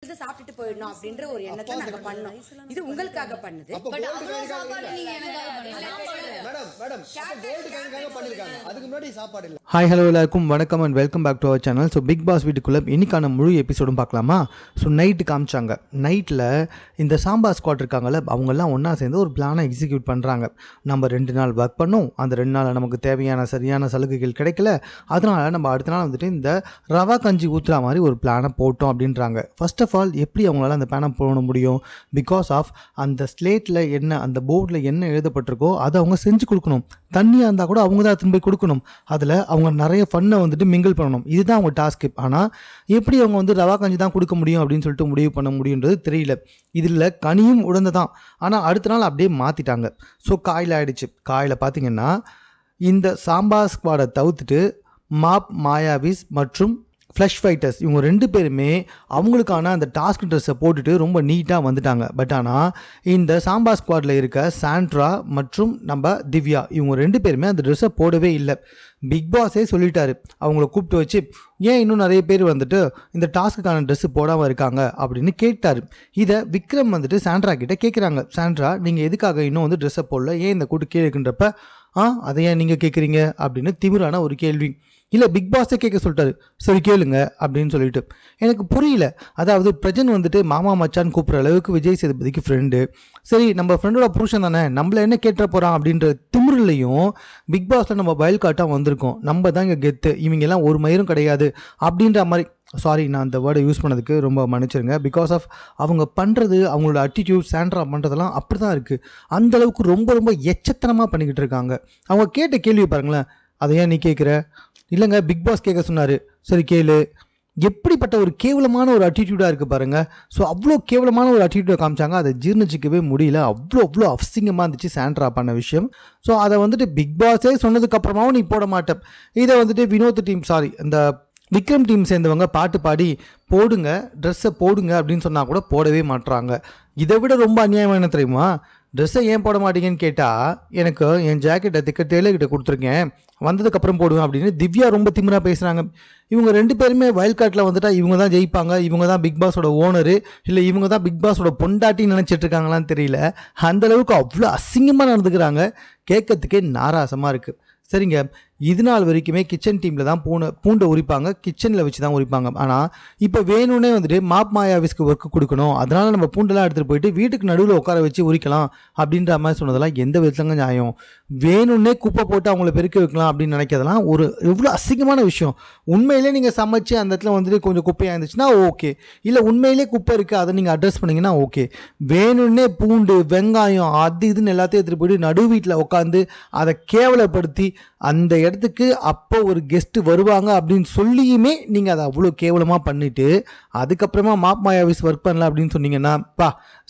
சாப்பிட்டுட்டு போயிடணும் அப்படின்ற ஒரு எண்ணத்தை நாங்க பண்ணோம். இது உங்களுக்காக பண்ணது. ஹாய் ஹலோ எல்லாருக்கும் வணக்கம் and welcome back to our channel. So Bigg Boss வீட்டுக்குள்ளே இன்னைக்கான முழு எபிசோடும் பார்க்கலாமா? ஸோ நைட்டு காமிச்சாங்க. நைட்டில் இந்த சாம்பா ஸ்குவாட் இருக்காங்கல்ல, அவங்கெல்லாம் ஒன்றா சேர்ந்து ஒரு பிளானை எக்ஸிக்யூட் பண்ணுறாங்க. நம்ம 2 நாள் ஒர்க் பண்ணோம், அந்த 2 நாளில் நமக்கு தேவையான சரியான சலுகைகள் கிடைக்கல, அதனால் நம்ம அடுத்த நாள் வந்துட்டு இந்த ரவா கஞ்சி ஊற்றுற மாதிரி ஒரு பிளானை போட்டோம் அப்படின்றாங்க. ஃபர்ஸ்ட் ஆஃப் ஆல் எப்படி அவங்களால அந்த பிளானை போட முடியும்? பிகாஸ் ஆஃப் அந்த ஸ்லேட்டில் என்ன, அந்த போர்டில் என்ன எழுதப்பட்டிருக்கோ அதை அவங்க செஞ்சு கொடுக்கணும். தண்ணியாக இருந்தால் கூட அவங்க தான் திரும்பி கொடுக்கணும். அதில் அவங்க நிறைய ஃபன்னை வந்துட்டு மிங்கிள் பண்ணணும். இதுதான் அவங்க டாஸ்க்கு. ஆனால் எப்படி அவங்க வந்து ரவா கஞ்சி தான் கொடுக்க முடியும் அப்படின்னு சொல்லிட்டு முடிவு பண்ண முடியுன்றது தெரியல. இதில் கனியும் உடனே தான், ஆனால் அடுத்த நாள் அப்படியே மாற்றிட்டாங்க. ஸோ காயில் ஆகிடுச்சு. காயில் பார்த்தீங்கன்னா இந்த சாம்பா ஸ்குவாடை தவிர்த்துட்டு மாப், மாயாவிஸ் மற்றும் ஃப்ளஷ் ஃபைட்டர்ஸ் இவங்க 2 பேருமே அவங்களுக்கான அந்த டாஸ்க் ட்ரெஸ்ஸை போட்டுட்டு ரொம்ப நீட்டாக வந்துட்டாங்க. பட் ஆனால் இந்த சாம்பா ஸ்குவாடில் இருக்க சாண்ட்ரா மற்றும் நம்ம திவ்யா இவங்க 2 பேருமே அந்த ட்ரெஸ்ஸை போடவே இல்லை. பிக் பாஸே சொல்லிட்டாரு, அவங்கள கூப்பிட்டு வச்சு ஏன் இன்னும் நிறைய பேர் வந்துட்டு இந்த டாஸ்க்குக்கான ட்ரெஸ்ஸு போடாமல் இருக்காங்க அப்படின்னு கேட்டார். இதை விக்ரம் வந்துட்டு சாண்ட்ரா கிட்டே கேட்குறாங்க. சாண்ட்ரா, நீங்கள் எதுக்காக இன்னும் வந்து ட்ரெஸ்ஸை போடல, ஏன் இந்த கூட்டு கேட்குன்றப்ப அதை ஏன் நீங்கள் கேட்குறீங்க அப்படின்னு திமிரான ஒரு கேள்வி. இல்லை, பிக் பாஸே கேட்க சொல்லிட்டாரு. சரி கேளுங்க அப்படின்னு சொல்லிட்டு எனக்கு புரியல. அதாவது பிரஜன் வந்துட்டு மாமா மச்சான்னு கூப்பிட்ற அளவுக்கு விஜய் சேதுபதிக்கு ஃப்ரெண்டு. சரி, நம்ம ஃப்ரெண்டோட புருஷன் தானே, நம்மள என்ன கேட்ட போகிறான் அப்படின்ற திமிரிலையும் பிக் பாஸில் நம்ம வயல் காட்டாக வந்திருக்கோம். நம்ம தான் இங்கே கெத்து, இவங்கெல்லாம் ஒரு மயிரும் கிடையாது அப்படின்ற மாதிரி. சாரி, நான் அந்த வேர்டை யூஸ் பண்ணதுக்கு ரொம்ப மன்னிச்சிருங்க. பிகாஸ் ஆஃப் அவங்க பண்ணுறது, அவங்களோட அட்டிடியூட், சாண்ட்ரா பண்ணுறதெல்லாம் அப்படி தான் இருக்குது. அந்தளவுக்கு ரொம்ப ரொம்ப எச்சத்தனமாக பண்ணிக்கிட்டு இருக்காங்க. அவங்க கேட்ட கேள்வி பாருங்களேன், அதை ஏன் நீ கேட்குற? இல்லைங்க, பிக் பாஸ் கேட்க சொன்னார். சரி கேளு. எப்படிப்பட்ட ஒரு கேவலமான ஒரு அட்டிடியூடாக இருக்குது பாருங்கள். ஸோ அவ்வளோ கேவலமான ஒரு அட்டிடியூடை காமிச்சாங்க. அதை ஜீர்ணிச்சிக்கவே முடியல. அவ்வளோ அசிங்கமாக இருந்துச்சு சாண்ட்ரா பண்ண விஷயம். ஸோ அதை வந்துட்டு பிக் பாஸே சொன்னதுக்கப்புறமாவும் நீ போட மாட்டேன். இதை வந்துட்டு வினோத் டீம், சாரி இந்த விக்ரம் டீம் சேர்ந்தவங்க பாட்டு பாடி போடுங்க, ட்ரெஸ்ஸை போடுங்க அப்படின்னு சொன்னால் கூட போடவே மாட்டுறாங்க. இதை விட ரொம்ப அநியாயம் என்ன தெரியுமா? ட்ரெஸ்ஸை ஏன் போட மாட்டீங்கன்னு கேட்டால், எனக்கு என் ஜாக்கெட்டை டெய்லர்கிட்ட கொடுத்துருக்கேன், வந்ததுக்கப்புறம் போடுவேன் அப்படின்னு திவ்யா ரொம்ப திமிராக பேசுகிறாங்க. இவங்க 2 பேருமே வயல் காட்டில் வந்துட்டா இவங்க தான் ஜெயிப்பாங்க, இவங்க தான் பிக் பாஸோட ஓனரு, இல்லை இவங்க தான் பிக் பாஸோட பொண்டாட்டின்னு நினச்சிட்டு இருக்காங்களான்னு தெரியல. அந்தளவுக்கு அவ்வளோ அசிங்கமாக நடந்துக்கிறாங்க. கேட்கறதுக்கே நாராசமாக இருக்குது. சரிங்க, இது நாள் வரைக்குமே கிச்சன் டீமில் தான் பூண்டை உரிப்பாங்க, கிச்சனில் வச்சு தான் உரிப்பாங்க. ஆனால் இப்போ வேணும்னே வந்துட்டு மாப், மாயாவிஸ்க்கு ஒர்க்கு கொடுக்கணும், அதனால் நம்ம பூண்டெல்லாம் எடுத்துகிட்டு போயிட்டு வீட்டுக்கு நடுவில் உட்கார வச்சு உரிக்கலாம் அப்படின்ற மாதிரி சொன்னதெல்லாம் எந்த விதத்துலங்க நியாயம்? வேணும்னே குப்பை போட்டு அவங்கள பெருக்கி வைக்கலாம் அப்படின்னு நினைக்கிறதெல்லாம் ஒரு எவ்வளோ அசிங்கமான விஷயம். உண்மையிலே நீங்கள் சமைச்சு அந்த இடத்துல வந்துட்டு கொஞ்சம் குப்பையாக இருந்துச்சுன்னா ஓகே, இல்லை உண்மையிலே குப்பை இருக்குது அதை நீங்கள் அட்ரஸ் பண்ணிங்கன்னா ஓகே. வேணும்னே பூண்டு, வெங்காயம், அது இதுன்னு எல்லாத்தையும் எடுத்துகிட்டு போயிட்டு நடு வீட்டில் உட்காந்து அதை கேவலப்படுத்தி அந்த இடத்துக்கு அப்போ ஒரு கெஸ்ட்டு வருவாங்க அப்படின்னு சொல்லியுமே நீங்கள் அதை அவ்வளோ கேவலமாக பண்ணிவிட்டு அதுக்கப்புறமா மாப், மாயாவிஸ் ஒர்க் பண்ணல அப்படின்னு சொன்னீங்கன்னா,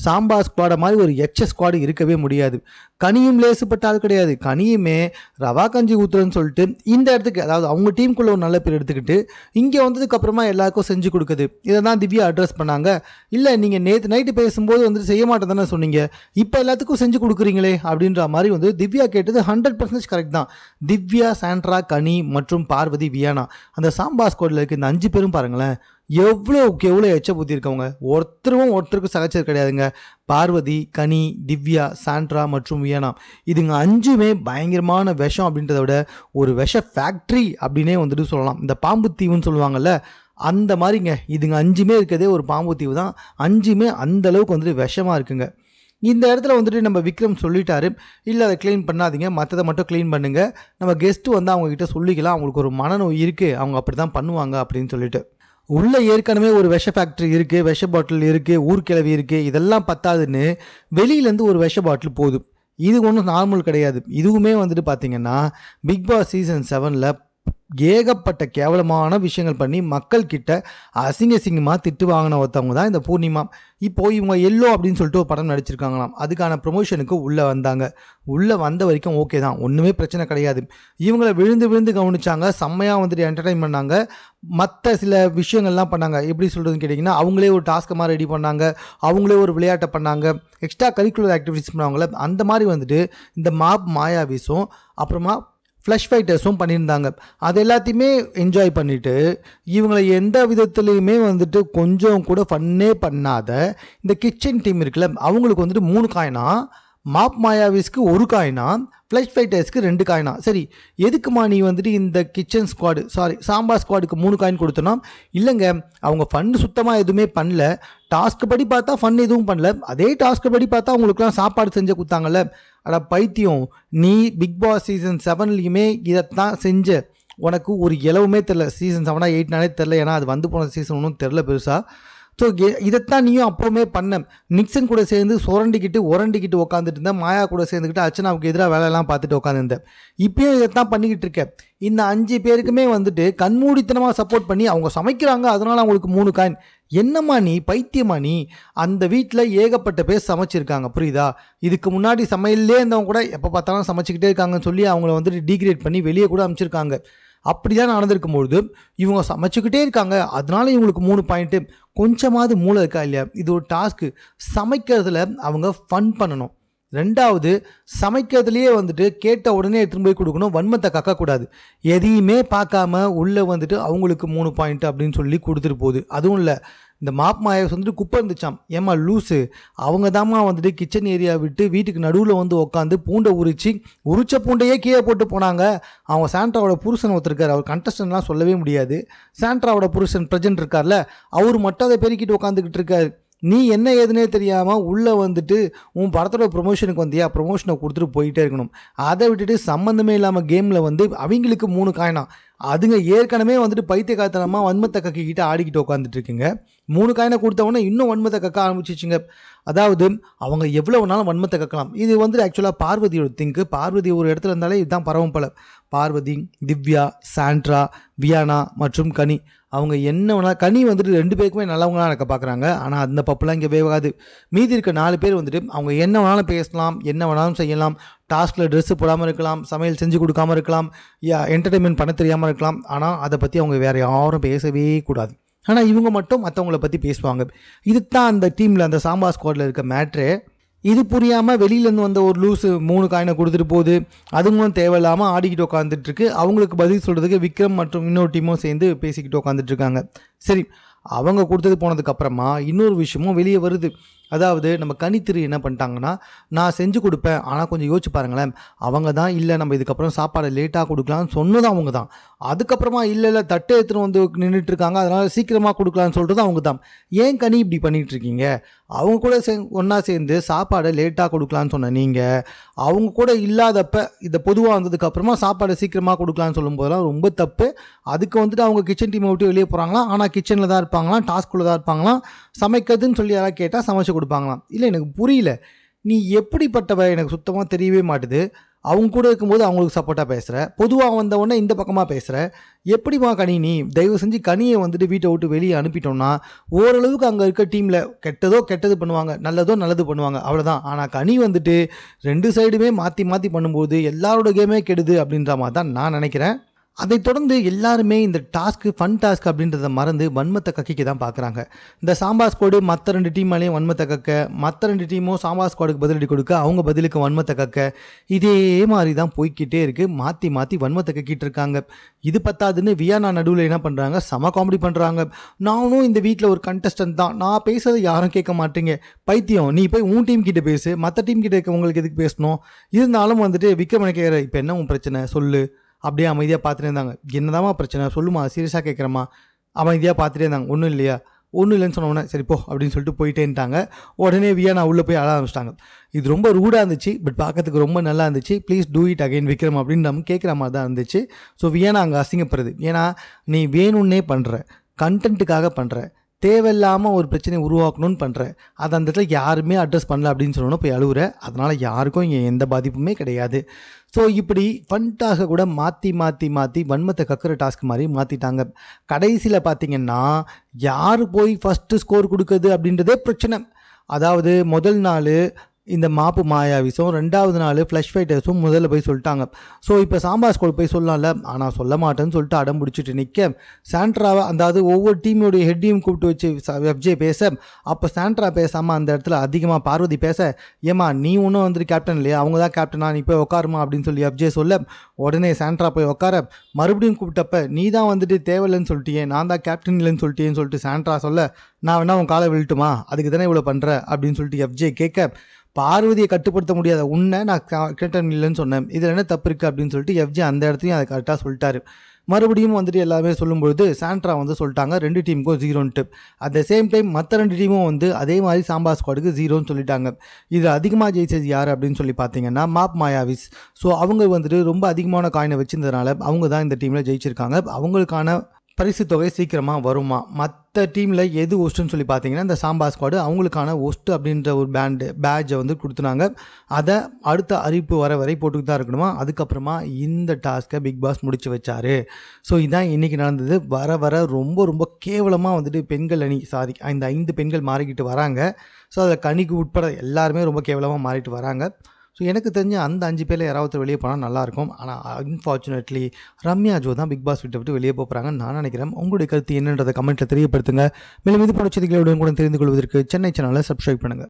சாம்பா ஸ்குவாடை மாதிரி ஒரு ஸ்குவாடு இருக்கவே முடியாது. கனியும் லேசுப்பட்டால் கிடையாது. கனியுமே ரவா கஞ்சி ஊற்றுறன்னு சொல்லிட்டு இந்த இடத்துக்கு, அதாவது அவங்க டீமுக்குள்ளே ஒரு நல்ல பேர் எடுத்துக்கிட்டு இங்கே வந்ததுக்கப்புறமா எல்லாருக்கும் செஞ்சு கொடுக்குது. இதை தான் திவ்யா அட்ரஸ் பண்ணாங்க. இல்லை, நீங்கள் நேற்று நைட்டு பேசும்போது வந்துட்டு செய்ய மாட்டேன் தானே சொன்னீங்க, இப்போ எல்லாத்துக்கும் செஞ்சு கொடுக்குறீங்களே அப்படின்ற மாதிரி வந்து திவ்யா கேட்டது 100% கரெக்ட் தான். திவ்யா, சாண்ட்ரா, கனி மற்றும் பார்வதி, வியானா, அந்த சாம்பா ஸ்குவாடில் இருக்க இந்த 5 பேரும் பாருங்களேன், எவ்வளோ எச்ச புத்தி இருக்கவங்க. ஒருத்தருக்கு சகச்சது கிடையாதுங்க. பார்வதி, கனி, திவ்யா, சாண்ட்ரா மற்றும் வியானா, இதுங்க 5மே பயங்கரமான விஷம் அப்படின்றத விட ஒரு விஷ ஃபேக்ட்ரி அப்படின்னே வந்துட்டு சொல்லலாம். இந்த பாம்பு தீவுன்னு சொல்லுவாங்கல்ல, அந்த மாதிரிங்க. இதுங்க 5மே இருக்கிறதே ஒரு பாம்பு தீவு தான். 5மே அந்தளவுக்கு வந்துட்டு விஷமாக இருக்குங்க. இந்த இடத்துல வந்துட்டு நம்ம விக்ரம் சொல்லிட்டாரு, இல்லை அதை க்ளீன் பண்ணாதீங்க, மற்றதை மட்டும் க்ளீன் பண்ணுங்க, நம்ம கெஸ்ட்டு வந்து அவங்கக்கிட்ட சொல்லிக்கலாம், அவங்களுக்கு ஒரு மனநோய் இருக்குது, அவங்க அப்படி தான் பண்ணுவாங்க அப்படின்னு சொல்லிட்டு. உள்ளே ஏற்கனவே ஒரு விஷ ஃபேக்ட்ரி இருக்குது, விஷ பாட்டில் இருக்குது, ஊர்கிழவி இருக்குது, இதெல்லாம் பத்தாதுன்னு வெளியிலேருந்து ஒரு விஷ பாட்டில் போதும். இது ஒன்றும் நார்மல் கிடையாது. இதுவுமே வந்துட்டு பார்த்திங்கன்னா பிக் பாஸ் சீசன் 7ல் ஏகப்பட்ட கேவலமான விஷயங்கள் பண்ணி மக்கள்கிட்ட அசிங்கமாக திட்டு வாங்கின ஒருத்தவங்க தான் இந்த பூர்ணிமா. இப்போது இவங்க எல்லோ அப்படின்னு சொல்லிட்டு ஒரு படம் நடிச்சிருக்காங்களாம். அதுக்கான ப்ரொமோஷனுக்கு உள்ளே வந்தாங்க. உள்ளே வந்த வரைக்கும் ஓகே தான், ஒன்றுமே பிரச்சனை கிடையாது. இவங்கள விழுந்து கவனிச்சாங்க, செம்மையாக வந்துட்டு என்டர்டைன் பண்ணாங்க. மற்ற சில விஷயங்கள்லாம் பண்ணாங்க. எப்படி சொல்கிறதுன்னு கேட்டிங்கன்னா, அவங்களே ஒரு டாஸ்க்கு மாதிரி ரெடி பண்ணாங்க, அவங்களே ஒரு விளையாட்டை பண்ணாங்க, எக்ஸ்ட்ரா கரிக்குலர் ஆக்டிவிட்டிஸ் பண்ணாங்களே, அந்த மாதிரி வந்துட்டு இந்த மாப், மாயாவிஸும் அப்புறமா ஃப்ளஷ் ஃபைட்டர்ஸும் பண்ணியிருந்தாங்க. அது எல்லாத்தையுமே என்ஜாய் பண்ணிவிட்டு இவங்களை எந்த விதத்துலேயுமே வந்துட்டு கொஞ்சம் கூட ஃபன்னே பண்ணாத இந்த கிச்சன் டீம் இருக்குல்ல, அவங்களுக்கு வந்துட்டு 3 காயினா, மாப் மாயாவிஸ்க்கு 1 காயினா, ஃப்ளஷ் ஃபைட்டர்ஸ்க்கு 2 காயினா. சரி, எதுக்குமா நீ வந்துட்டு இந்த கிச்சன் ஸ்குவாடு சாம்பார் ஸ்குவாடுக்கு 3 காயின் கொடுத்தோன்னா, இல்லைங்க அவங்க ஃபன் சுத்தமாக எதுவுமே பண்ணல, டாஸ்க் படி பார்த்தா ஃபன் எதுவும் பண்ணல, அதே டாஸ்க் படி பார்த்தா அவங்களுக்குலாம் சாப்பாடு செஞ்சு கொடுத்தாங்கல்ல. அட பைத்தியம், நீ பிக் பாஸ் சீசன் 7லையுமே இதைத்தான் செஞ்ச, உனக்கு ஒரு இலவுமே தெரில. சீசன் 7 8 தெரில, ஏன்னா அது வந்து போன சீசன் ஒன்றும் தெரில பெருசாக. ஸோ இதைத்தான் நீயும் அப்போவுமே பண்ண. நிக்சன் கூட சேர்ந்து உரண்டிக்கிட்டு உட்காந்துட்டு இருந்தேன், மாயா கூட சேர்ந்துக்கிட்டு அர்ச்சனாவுக்கு எதிராக வேலையெல்லாம் பார்த்துட்டு உட்காந்துருந்தேன். இப்பயும் இதைத்தான் பண்ணிக்கிட்டு இருக்கேன். இந்த 5 பேருக்குமே வந்துட்டு கண்மூடித்தனமாக சப்போர்ட் பண்ணி அவங்க சமைக்கிறாங்க, அதனால் அவங்களுக்கு 3 காயின். என்னம்மா நீ பைத்தியமா நீ? அந்த வீட்டில் ஏகப்பட்ட பேர் சமைச்சிருக்காங்க, புரியுதா? இதுக்கு முன்னாடி சமையல்லே இருந்தவங்க கூட எப்போ பார்த்தாலும் சமைச்சிக்கிட்டே இருக்காங்கன்னு சொல்லி அவங்கள வந்துட்டு டீக்ரேட் பண்ணி வெளியே கூட அனுப்பிச்சிருக்காங்க. அப்படி தான் நடந்திருக்கும்பொழுது இவங்க சமைச்சிக்கிட்டே இருக்காங்க, அதனால இவங்களுக்கு 3 பாயிண்ட்டு. கொஞ்சமாவது மூளை இருக்கா இல்லையா? இது ஒரு டாஸ்க்கு. சமைக்கிறதுல அவங்க ஃபன் பண்ணணும். 2வது, சமைக்கிறதுலையே வந்துட்டு கேட்ட உடனே எடுத்துன்னு போய் கொடுக்கணும், வன்மத்தை கக்கக்கூடாது. எதையுமே பார்க்காம உள்ளே வந்துட்டு அவங்களுக்கு 3 பாயிண்ட் அப்படின்னு சொல்லி கொடுத்துட்டு போகுது. அதுவும் இல்லை, இந்த மாப் மாயாஸ் வந்துட்டு குப்பை இருந்துச்சாம். ஏமா லூஸு, அவங்க தாம்மா வந்துட்டு கிச்சன் ஏரியா விட்டு வீட்டுக்கு நடுவில் வந்து உட்காந்து பூண்டை உரிச்ச பூண்டையே கீழே போட்டு போனாங்க. அவங்க சாண்ட்ராவோட புருஷன் ஒருத்தருக்கார், அவர் கண்டஸ்டன்ட்லாம் சொல்லவே முடியாது. சாண்ட்ராவோட புருஷன் பிரசன்ட் இருக்கார்ல, அவர் மட்டும் அதை பெருக்கிட்டு உட்காந்துக்கிட்டு இருக்காரு. நீ என்ன ஏதுனே தெரியாமல் உள்ளே வந்துட்டு உன் படத்தோட ப்ரொமோஷனுக்கு வந்தியா, ப்ரொமோஷனை கொடுத்துட்டு போயிட்டே இருக்கணும். அதை விட்டுட்டு சம்மந்தமே இல்லாமல் கேமில் வந்து அவங்களுக்கு 3 காயினா. அதுங்க ஏற்கனவே வந்துட்டு பைத்தியக்காரத்தனமாக வன்மத்தை கக்கிக்கிட்டு ஆடிக்கிட்டு உட்காந்துட்டு இருக்குங்க. 3 காயினை கொடுத்தவொடனே இன்னும் வன்மத்தை கக்க ஆரம்பிச்சிச்சுங்க. அதாவது அவங்க எவ்வளோ வேணாலும் வன்மத்தை கக்கலாம். இது வந்து ஆக்சுவலாக பார்வதியோட திங்கு. பார்வதி ஒரு இடத்துல இருந்தாலே இதுதான் பரவும் போல. பார்வதி, திவ்யா, சாண்ட்ரா, வியானா மற்றும் கனி, அவங்க என்ன வேணாலும், கனி வந்துட்டு 2 பேருக்குமே நல்லவங்களாம் இருக்க பார்க்குறாங்க, ஆனால் அந்த பப்புலாம் இங்கே வேகாது. மீதி இருக்க 4 பேர் வந்துட்டு அவங்க என்ன வேணாலும் பேசலாம், என்ன வேணாலும் செய்யலாம், டாஸ்கில் ட்ரெஸ்ஸு போடாமல் இருக்கலாம், சமையல் செஞ்சு கொடுக்காமல் இருக்கலாம், என்டர்டெயின்மெண்ட் பண்ண தெரியாமல் இருக்கலாம், ஆனால் அதை பற்றி அவங்க வேறு யாரும் பேசவே கூடாது. ஆனால் இவங்க மட்டும் மற்றவங்கள பற்றி பேசுவாங்க. இதுதான் அந்த டீமில், அந்த சாம்பார் ஸ்குவாடில் இருக்க மேட்ரு. இது புரியாமல் வெளியிலேருந்து வந்த ஒரு லூஸு 3 காயினை கொடுத்துட்டு போகுது. அதுங்களும் தேவையில்லாமல் ஆடிக்கிட்டு உட்காந்துட்ருக்கு. அவங்களுக்கு பதில் சொல்கிறதுக்கு விக்ரம் மற்றும் இன்னொரு டீமும் சேர்ந்து பேசிக்கிட்டு உட்காந்துட்ருக்காங்க. சரி, அவங்க கொடுத்தது போனதுக்கப்புறமா இன்னொரு விஷயமும் வெளியே வருது. அதாவது நம்ம கனித்திரு என்ன பண்ணிட்டாங்கன்னா, நான் செஞ்சு கொடுப்பேன், ஆனால் கொஞ்சம் யோசிச்சு பாருங்களேன், அவங்க தான் இல்லை நம்ம இதுக்கப்புறம் சாப்பாடை லேட்டாக கொடுக்கலான்னு சொன்னதும் அவங்க தான். அதுக்கப்புறமா இல்லை தட்டை எடுத்துன்னு வந்து நின்றுட்டுருக்காங்க, அதனால் சீக்கிரமாக கொடுக்கலான்னு சொல்கிறது அவங்க தான். ஏன் கனி இப்படி பண்ணிகிட்ருக்கீங்க? அவங்க கூட ஒன்றா சேர்ந்து சாப்பாடை லேட்டாக கொடுக்கலான்னு சொன்ன நீங்கள், அவங்க கூட இல்லாதப்ப இதை பொதுவாக வந்ததுக்கப்புறமா சாப்பாடை சீக்கிரமாக கொடுக்கலான்னு சொல்லும்போதெல்லாம் ரொம்ப தப்பு. அதுக்கு வந்துட்டு அவங்க கிச்சன் டீமை விட்டு வெளியே போகிறாங்களாம், ஆனால் கிச்சனில் தான் இருப்பாங்களாம், டாஸ்க்குள்ளே தான் இருப்பாங்களாம், சமைக்கிறதுன்னு சொல்லி யாராவது கேட்டால் சமைச்சு கொடுப்பாங்களாம். இல்லை, எனக்கு புரியல, நீ எப்படிப்பட்டவ எனக்கு சுத்தமாக தெரியவே மாட்டுது. அவங்க கூட இருக்கும்போது அவங்களுக்கு சப்போர்ட்டாக பேசுகிற, பொதுவாக வந்தவொடனே இந்த பக்கமாக பேசுகிற, எப்படிமா கனி? நீ தயவு செஞ்சு கனியை வந்துட்டு வீட்டை விட்டு வெளியே அனுப்பிட்டோம்னா ஓரளவுக்கு அங்கே இருக்க டீமில் கெட்டது பண்ணுவாங்க, நல்லது பண்ணுவாங்க, அவ்வளோதான். ஆனால் கனி வந்துட்டு 2 சைடுமே மாற்றி பண்ணும்போது எல்லாரோட கேமே கெடுது அப்படின்ற மாதிரி தான் நான் நினைக்கிறேன். அதைத் தொடர்ந்து எல்லாருமே இந்த டாஸ்க்கு ஃபன் டாஸ்க் அப்படின்றத மறந்து வன்மத்தை கக்கிக்க தான் பார்க்குறாங்க. இந்த சாம்பார் ஸ்குவாடு மற்ற 2 டீம் மேலேயும் வன்மத்தை கக்க, மற்ற 2 டீமும் சாம்பார் ஸ்குவாடுக்கு பதிலடி கொடுக்க, அவங்க பதிலுக்கு வன்மத்தை கக்க, இதே மாதிரி தான் போய்கிட்டே இருக்குது. மாற்றி வன்மத்தை கக்கிட்டு இருக்காங்க. இது பத்தாதுன்னு வியானா நடுவில் என்ன பண்ணுறாங்க, செம காமெடி பண்ணுறாங்க. நானும் இந்த வீட்டில் ஒரு கண்டஸ்டன்ட் தான், நான் பேசுறது யாரும் கேட்க மாட்டீங்க, பைத்தியம் நீ போய் உன் டீம் கிட்ட பேசு, மற்ற டீம் கிட்ட இருக்க உங்களுக்கு எதுக்கு பேசணும்? இருந்தாலும் வந்துட்டு விக்ரமனை கேட்குற, இப்போ என்ன உன் பிரச்சனை சொல்லு? அப்படியே அமைதியாக பார்த்துட்டே இருந்தாங்க. என்னதாம்மா பிரச்சனை சொல்லுமா, சீரியஸாக கேட்குறம்மா. அமைதியாக பார்த்துட்டே இருந்தாங்க. ஒன்றும் இல்லையா, ஒன்றும் இல்லைன்னு சொன்னோன்னே சரி போ அப்படின்னு சொல்லிட்டு போயிட்டேன்ட்டாங்க. உடனே வியானா உள்ளே போய் அழ ஆரம்பிச்சிட்டாங்க. இது ரொம்ப ரூடாக இருந்துச்சு, பட் பார்க்கறதுக்கு ரொம்ப நல்லா இருந்துச்சு. Please do it again Vikram அப்படின்னு நம்ம கேட்குற மாதிரி தான் இருந்துச்சு. ஸோ வியானா அங்கே அசிங்கப்படுறது, ஏன்னா நீ வேணும்னே பண்ணுற, கண்டென்ட்டுக்காக பண்ணுற, தேவையில்லாமல் ஒரு பிரச்சனையை உருவாக்கணும்னு பண்ணுற, அதை அந்த இடத்துல யாருமே அட்ரஸ் பண்ணல அப்படின்னு சொல்லணும் போய் அழுகுற. அதனால் யாருக்கும் இங்கே எந்த பாதிப்புமே கிடையாது. ஸோ இப்படி ஃபன் டாஸ்க்கை கூட மாற்றி வன்மத்தை கக்கிற டாஸ்க் மாதிரி மாற்றிட்டாங்க. கடைசியில் பார்த்திங்கன்னா யார் போய் ஃபஸ்ட்டு ஸ்கோர் கொடுக்குறது அப்படின்றதே பிரச்சனை. அதாவது முதல் நாள் இந்த மாப்பு மாயாவிஸும் 2வது நாள் ஃப்ளஷ் ஃபைட்டர்ஸும் முதல்ல போய் சொல்லிட்டாங்க. ஸோ இப்போ சாம்பா ஸ்குவாட் போய் சொல்லலாம்ல, ஆனால் சொல்ல மாட்டேன்னு சொல்லிட்டு அடம் பிடிச்சிட்டு நிற்க சாண்ட்ராவை அதாவது ஒவ்வொரு டீமோடைய ஹெட்டையும் கூப்பிட்டு வச்சு எஃப்ஜே பேச, அப்போ சாண்ட்ரா பேசாமல் அந்த இடத்துல அதிகமாக பார்வதி பேச, ஏமா நீ ஒன்றும் வந்துட்டு கேப்டன் இல்லையா, அவங்க தான் கேப்டனா, நீ போய் உட்காருமா அப்படின்னு சொல்லி எஃப்ஜே சொல்ல, உடனே சாண்ட்ரா போய் உட்கார, மறுபடியும் கூப்பிட்டப்ப நீ தான் வந்துட்டு தேவையில்லைன்னு சொல்லிட்டியே, நான் தான் கேப்டன் இல்லைன்னு சொல்லிட்டேன்னு சொல்லிட்டு சாண்ட்ரா சொல்ல, நான் வேணா உன் காலை விழட்டுமா, அதுக்கு தானே இவ்வளோ பண்ணுற அப்படின்னு சொல்லிட்டு எஃப்ஜே கேட்க, பார்வதியை கட்டுப்படுத்த முடியாத உன்னை நான் கேப்டன் இல்லைன்னு சொன்னேன், இதில் என்ன தப்பு இருக்குது அப்படின்னு சொல்லிட்டு எஃப்ஜே அந்த இடத்துலையும் அதை கரெக்டாக சொல்லிட்டாரு. மறுபடியும் வந்துட்டு எல்லாமே சொல்லும்பொழுது சாண்ட்ரா வந்து சொல்லிட்டாங்க 2 டீமுக்கும் 0ன்ட்டு. அட் த சேம் டைம் மற்ற 2 டீமும் வந்து அதே மாதிரி சாம்பா ஸ்குவாடுக்கு 0ன்னு சொல்லிட்டாங்க. இது அதிகமாக ஜெயிச்சது யார் அப்படின்னு சொல்லி பார்த்தீங்கன்னா மாப் மாயாவிஸ். ஸோ அவங்க வந்துட்டு ரொம்ப அதிகமான காயினை வச்சிருந்ததுனால அவங்க தான் இந்த டீமில் ஜெயிச்சிருக்காங்க. அவங்களுக்கான பரிசு தொகை சீக்கிரமாக வருமா. மற்ற டீமில் எது ஒஸ்ட்டுன்னு சொல்லி பார்த்தீங்கன்னா இந்த சாம்பா ஸ்குவாடு அவங்களுக்கான ஒஸ்ட்டு அப்படின்ற ஒரு பேட்ஜை வந்து கொடுத்துனாங்க. அதை அடுத்த அறிவிப்பு வர வரை போட்டுக்கிட்டு தான் இருக்கணுமா. அதுக்கப்புறமா இந்த டாஸ்க்கை பிக் பாஸ் முடிச்சு வச்சார். ஸோ இதான் இன்றைக்கி நடந்தது. வர வர ரொம்ப ரொம்ப கேவலமாக வந்துட்டு பெண்கள் அணி இந்த 5 பெண்கள் மாறிக்கிட்டு வராங்க. ஸோ அதில் கனிக்கு உட்பட எல்லாருமே ரொம்ப கேவலமாக மாறிட்டு வராங்க. ஸோ எனக்கு தெரிஞ்ச அந்த 5 பேரில் யாராவது வெளியே போனால் நல்லாயிருக்கும். ஆனால் அன்ஃபார்ச்சுனேட்லி ரம்யா ஜோ தான் பிக் பாஸ் விட்டு வெளியே போகிறாங்கன்னு நான் நினைக்கிறேன். உங்களுடைய கருத்து என்னன்றதை கமெண்ட்டில் தெரியப்படுத்துங்க. மேலும் இது போன்ற செய்திகளுடன் கூட தெரிந்து கொள்வதற்கு சென்னை சேனலை சப்ஸ்கிரைப் பண்ணுங்கள்.